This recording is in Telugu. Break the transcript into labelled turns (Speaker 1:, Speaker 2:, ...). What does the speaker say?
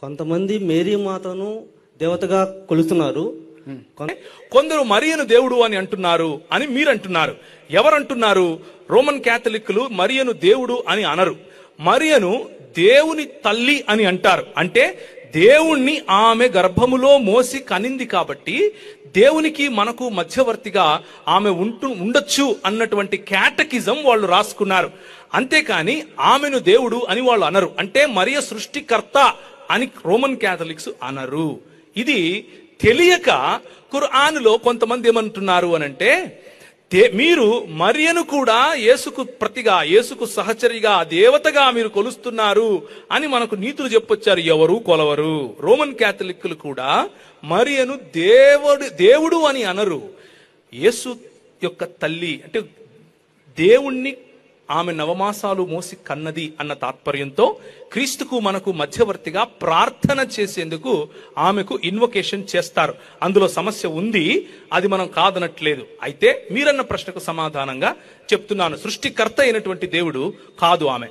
Speaker 1: కొంతమంది మేరీ మాతను దేవతగా కొలుస్తున్నారు.
Speaker 2: కొందరు మరియను దేవుడు అని అంటున్నారు అని మీరు అంటున్నారు. ఎవరంటున్నారు? రోమన్ క్యాథలిక్లు మరియను దేవుడు అని అనరు. మరియను దేవుని తల్లి అని అంటారు. అంటే దేవుణ్ణి ఆమె గర్భములో మోసి కనింది కాబట్టి దేవునికి మనకు మధ్యవర్తిగా ఆమె ఉండొచ్చు అన్నటువంటి క్యాటకిజం వాళ్ళు రాసుకున్నారు. అంతేకాని ఆమెను దేవుడు అని వాళ్ళు అనరు. అంటే మరియ సృష్టికర్త అని రోమన్ క్యాథలిక్స్ అనరు. ఇది తెలియక ఖురానులో కొంతమంది ఏమంటున్నారు అనంటే, మీరు మరియను కూడా యేసుకు ప్రతిగా, యేసుకు సహచరిగా, దేవతగా మీరు కొలుస్తున్నారు అని మనకు నీతులు చెప్పొచ్చారు. ఎవరు కొలవరు. రోమన్ క్యాథలిక్లు కూడా మరియను దేవుడు అని అనరు. యేసు యొక్క తల్లి అంటే దేవుణ్ణి ఆమె నవమాసాలు మోసి కన్నది అన్న తాత్పర్యంతో క్రీస్తుకు మనకు మధ్యవర్తిగా ప్రార్థన చేసేందుకు ఆమెకు ఇన్వొకేషన్ చేస్తారు. అందులో సమస్య ఉంది, అది మనం కాదనట్లేదు. అయితే మీరన్న ప్రశ్నకు సమాధానంగా చెప్తున్నాను, సృష్టికర్త అయినటువంటి దేవుడు కాదు ఆమె.